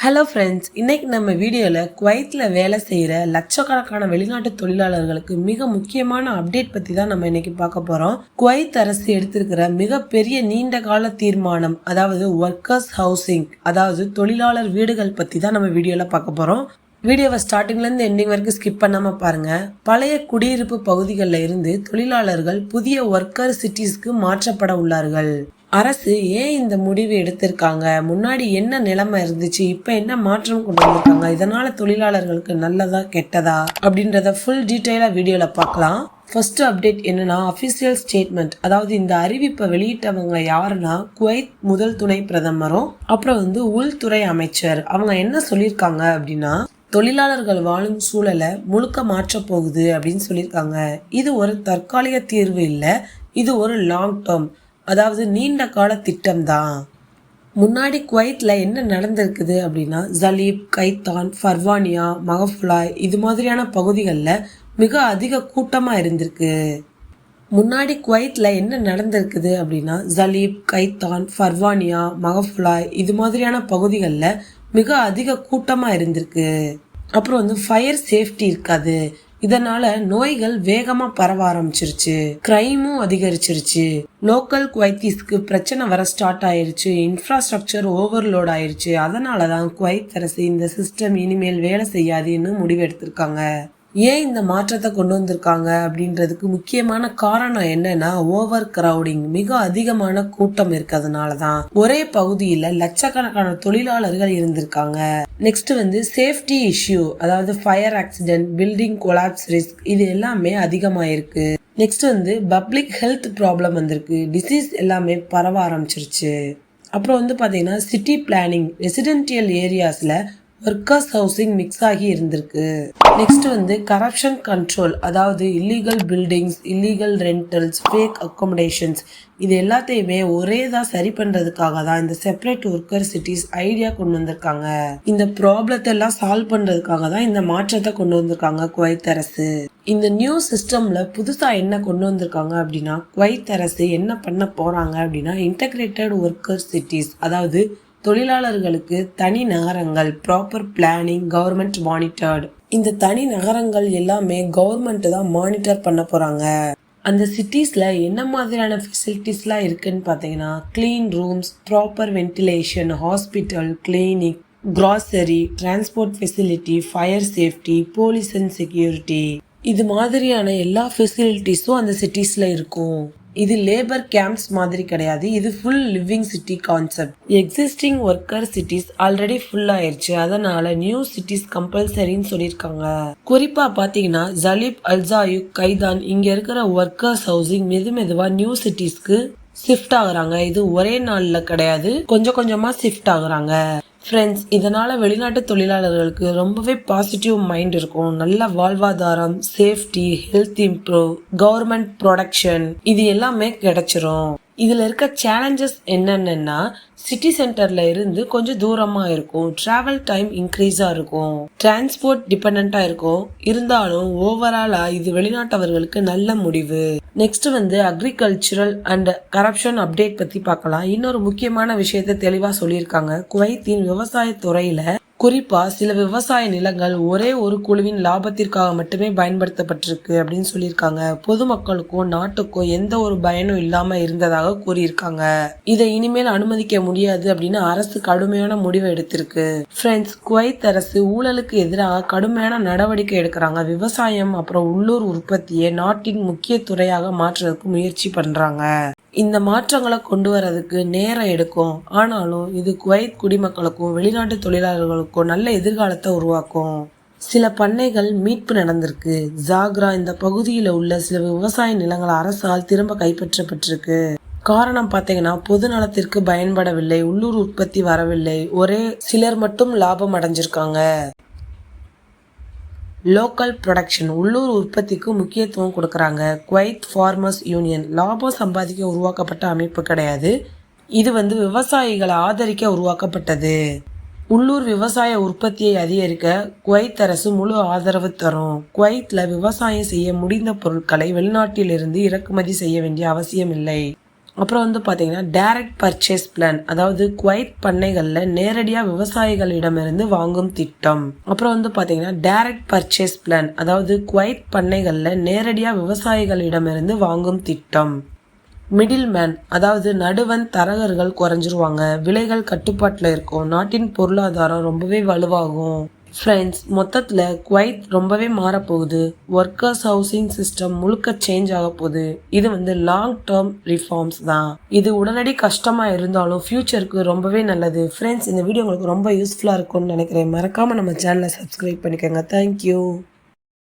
Hello friends, இன்னைக்கு நம்ம வீடியோவில் குவைத்தில் வேலை செய்கிற லட்சக்கணக்கான வெளிநாட்டு தொழிலாளர்களுக்கு மிக முக்கியமான அப்டேட் பற்றி தான் நம்ம இன்னைக்கு பார்க்க போகிறோம். குவைத் அரசு எடுத்திருக்கிற மிகப்பெரிய நீண்ட கால தீர்மானம், அதாவது ஒர்க்கர்ஸ் ஹவுசிங், அதாவது தொழிலாளர் வீடுகள் பற்றி தான் நம்ம வீடியோவில் பார்க்க போகிறோம். வீடியோவை ஸ்டார்டிங்லேருந்து எண்டிங் வரைக்கும் ஸ்கிப் பண்ணாமல் பாருங்கள். பழைய குடியிருப்பு பகுதிகளில் இருந்து தொழிலாளர்கள் புதிய ஒர்க்கர் சிட்டிஸ்க்கு மாற்றப்பட உள்ளார்கள். அரசு ஏன் இந்த முடிவு எடுத்திருக்காங்க, முன்னாடி என்ன நிலைமை இருந்துச்சு, இப்போ என்ன மாற்றம் கொண்டு வந்திருக்காங்க, இதனால தொழிலாளர்களுக்கு நல்லதா கெட்டதா அப்படின்றத ஃபுல் டீட்டெயிலாக வீடியோவில் பார்க்கலாம். ஃபர்ஸ்ட் அப்டேட் என்னன்னா, அஃபிஷியல் ஸ்டேட்மெண்ட், அதாவது இந்த அறிவிப்பை வெளியிட்டவங்க யாருன்னா குவைத் முதல் துணை பிரதமரும் அப்புறம் உள்துறை அமைச்சர். அவங்க என்ன சொல்லியிருக்காங்க அப்படின்னா, தொழிலாளர்கள் வாழும் சூழலை முழுக்க மாற்ற போகுது அப்படின்னு சொல்லியிருக்காங்க. இது ஒரு தற்காலிக தீர்வு இல்லை, இது ஒரு லாங் டேர்ம், அதாவது நீண்ட கால திட்டம் தான். முன்னாடி குவைத்தில் என்ன நடந்திருக்குது அப்படின்னா, ஜலீப், கைத்தான், ஃபர்வானியா, மகஃபுலாய் இது மாதிரியான பகுதிகளில் மிக அதிக கூட்டமாக இருந்திருக்கு. முன்னாடி குவைத்தில் என்ன நடந்திருக்குது அப்படின்னா, ஜலீப், கைத்தான், ஃபர்வானியா, மகஃபுலாய் இது மாதிரியான பகுதிகளில் மிக அதிக கூட்டமாக இருந்திருக்கு. அப்புறம் ஃபயர் சேஃப்டி இருக்காது, இதனால நோய்கள் வேகமா பரவ ஆரம்பிச்சிருச்சு, கிரைமும் அதிகரிச்சிருச்சு, லோக்கல் குவைத்தீஸ்க்கு பிரச்சனை வர ஸ்டார்ட் ஆயிருச்சு, இன்ஃப்ராஸ்ட்ரக்சர் ஓவர்லோட் ஆயிருச்சு. அதனாலதான் குவைத் அரசு இந்த சிஸ்டம் இனிமேல் வேலை செய்யாதுன்னு முடிவு எடுத்திருக்காங்க. ஏன் இந்த மாற்றத்தை கொண்டு வந்திருக்காங்க அப்படின்றதுக்கு முக்கியமான காரணம் என்னன்னா, ஓவர் கிரவுடிங், மிக அதிகமான கூட்டம் இருக்கிறதுனாலதான். ஒரே பகுதியில லட்சக்கணக்கான தொழிலாளர்கள் இருந்திருக்காங்க. நெக்ஸ்ட் சேஃப்டி இஷ்யூ, அதாவது fire accident, building collapse risk, இது எல்லாமே அதிகமாயிருக்கு. நெக்ஸ்ட் பப்ளிக் ஹெல்த் ப்ராப்ளம் வந்திருக்கு, டிசீஸ் எல்லாமே பரவ ஆரம்பிச்சிருச்சு. அப்புறம் பாத்தீங்கன்னா சிட்டி பிளானிங், ரெசிடென்டியல் ஏரியாஸ்ல ஒர்க்கர்ஸ் ஹவுசிங் மிக்ஸ் ஆகி இருந்திருக்கு. நெக்ஸ்ட் கரப்ஷன் கண்ட்ரோல், அதாவது illegal buildings, illegal rentals, fake accommodations, இது எல்லாத்தையுமே ஒரேதான் சரி பண்றதுக்காக தான் இந்த செப்பரேட் ஒர்க்கர் சிட்டிஸ் ஐடியா கொண்டு வந்திருக்காங்க. இந்த ப்ராப்ளத்தை எல்லாம் சால்வ் பண்றதுக்காக தான் இந்த மாற்றத்தை கொண்டு வந்திருக்காங்க குவைத் அரசு. இந்த நியூ சிஸ்டம்ல புதுசா என்ன கொண்டு வந்திருக்காங்க அப்படின்னா, குவைத் அரசு என்ன பண்ண போறாங்க அப்படின்னா, இன்டகிரேட்டட் ஒர்க்கர் சிட்டிஸ், அதாவது தொழிலாளர்களுக்கு தனி நகரங்கள், ப்ராப்பர் பிளானிங், கவர்மெண்ட் மானிட்டர்டு. இந்த தனி நகரங்கள் எல்லாமே கவர்மெண்ட் தான் மானிட்டர் பண்ண போறாங்க. அந்த சிட்டிஸ்ல என்ன மாதிரியான ஃபெசிலிட்டிஸ்லாம் இருக்குன்னு பார்த்தீங்கன்னா, clean rooms, proper ventilation, hospital, clinic, grocery, transport facility, fire safety, police and security, இது மாதிரியான எல்லா ஃபெசிலிட்டிஸும் அந்த சிட்டிஸ்ல இருக்கும். இது லேபர் கேம்ப்ஸ் மாதிரி கிடையாது, இது full living city concept. Existing worker cities already full ஆயிருச்சு, அதனால நியூ சிட்டிஸ் கம்பல்சரின்னு சொல்லியிருக்காங்க. குறிப்பா பாத்தீங்கன்னா ஜலீப், அல்ஜாயுக், கைதான், இங்க இருக்கிற ஒர்க்கர்ஸ் ஹவுசிங் மெதுவா நியூ சிட்டிஸ்க்கு ஷிஃப்ட் ஆகுறாங்க. இது ஒரே நாள்ல கிடையாது, கொஞ்சம் கொஞ்சமா ஷிஃப்ட் ஆகுறாங்க. ஃப்ரெண்ட்ஸ், இதனால வெளிநாட்டு தொழிலாளர்களுக்கு ரொம்பவே பாசிட்டிவ் மைண்ட் இருக்கும். நல்ல வாழ்வாதாரம், safety, health improve, government production, இது எல்லாமே கிடைச்சிரும். இதுல இருக்க சேலஞ்சஸ் என்னன்னா, சிட்டி சென்டர்ல இருந்து கொஞ்சம் தூரமா இருக்கும், டிராவல் டைம் இன்க்ரீஸா இருக்கும், டிரான்ஸ்போர்ட் டிபெண்டா இருக்கும். இருந்தாலும் ஓவராலா இது வெளிநாட்டவர்களுக்கு நல்ல முடிவு. Next agricultural and corruption update பத்தி பார்க்கலாம். இன்னொரு முக்கியமான விஷயத்தை தெளிவா சொல்லியிருக்காங்க. குவைத்தின் விவசாய துறையில குறிப்பா சில விவசாய நிலங்கள் ஒரே ஒரு குழுவின் லாபத்திற்காக மட்டுமே பயன்படுத்தப்பட்டிருக்கு அப்படின்னு சொல்லியிருக்காங்க. பொதுமக்களுக்கும் நாட்டுக்கும் எந்த ஒரு பயனும் இல்லாம இருந்ததாக கூறியிருக்காங்க. இதை இனிமேல் அனுமதிக்க முடியாது அப்படின்னு அரசு கடுமையான முடிவை எடுத்திருக்கு. ஃப்ரெண்ட்ஸ், குவைத் அரசு ஊழலுக்கு எதிராக கடுமையான நடவடிக்கை எடுக்கிறாங்க. விவசாயம் அப்புறம் உள்ளூர் உற்பத்தியை நாட்டின் முக்கிய துறையாக மாற்றுறதுக்கு முயற்சி பண்றாங்க. இந்த மாற்றங்களை கொண்டு வரதுக்கு நேரம் எடுக்கும், ஆனாலும் இது குவைத் குடிமக்களுக்கும் வெளிநாட்டு தொழிலாளர்களுக்கும் நல்ல எதிர்காலத்தை உருவாக்கும். சில பண்ணைகள் மீட்பு நடந்திருக்கு. ஜாக்ரா இந்த பகுதியில் உள்ள சில விவசாய நிலங்கள் அரசால் திரும்ப கைப்பற்றப்பட்டிருக்கு. காரணம் பார்த்தீங்கன்னா, பொது நலத்திற்கு பயன்படவில்லை, உள்ளூர் உற்பத்தி வரவில்லை, ஒரே சிலர் மட்டும் லாபம் அடைஞ்சிருக்காங்க. லோக்கல் ப்ரொடக்ஷன், உள்ளூர் உற்பத்திக்கு முக்கியத்துவம் கொடுக்கறாங்க. குவைத் ஃபார்மர்ஸ் யூனியன் லாபம் சம்பாதிக்க உருவாக்கப்பட்ட அமைப்பு கிடையாது, இது விவசாயிகளை ஆதரிக்க உருவாக்கப்பட்டது. உள்ளூர் விவசாய உற்பத்தியை அதிகரிக்க குவைத் அரசு முழு ஆதரவு தரும். குவைத்ல விவசாயம் செய்ய முடிந்த பொருட்களை வெளிநாட்டிலிருந்து இறக்குமதி செய்ய வேண்டிய அவசியம் இல்லை. அப்புறம் வந்து பார்த்தீங்கன்னா டைரக்ட் பர்ச்சேஸ் பிளான், அதாவது குவைத் பண்ணைகளில் நேரடியாக விவசாயிகளிடமிருந்து வாங்கும் திட்டம். அப்புறம் வந்து பார்த்தீங்கன்னா டைரக்ட் பர்ச்சேஸ் பிளான், அதாவது குவைத் பண்ணைகளில் நேரடியாக விவசாயிகளிடமிருந்து வாங்கும் திட்டம். மிடில் மேன், அதாவது நடுவன் தரகர்கள் குறைஞ்சிருவாங்க, விலைகள் கட்டுப்பாட்டில் இருக்கும், நாட்டின் பொருளாதாரம் ரொம்பவே வலுவாகும். ஃப்ரெண்ட்ஸ், மொத்தத்தில் குவைத் ரொம்பவே மாறப்போகுது. ஒர்க்கர்ஸ் ஹவுசிங் சிஸ்டம் முழுக்க சேஞ்ச் ஆக போகுது. இது வந்து லாங் டேர்ம் ரிஃபார்ம்ஸ் தான். இது உடனடி கஷ்டமாக இருந்தாலும் ஃபியூச்சருக்கு ரொம்பவே நல்லது. ஃப்ரெண்ட்ஸ், இந்த வீடியோ உங்களுக்கு ரொம்ப யூஸ்ஃபுல்லாக இருக்கும்னு நினைக்கிறேன். மறக்காமல் நம்ம சேனலை சப்ஸ்கிரைப் பண்ணிக்கோங்க. தேங்க்யூ.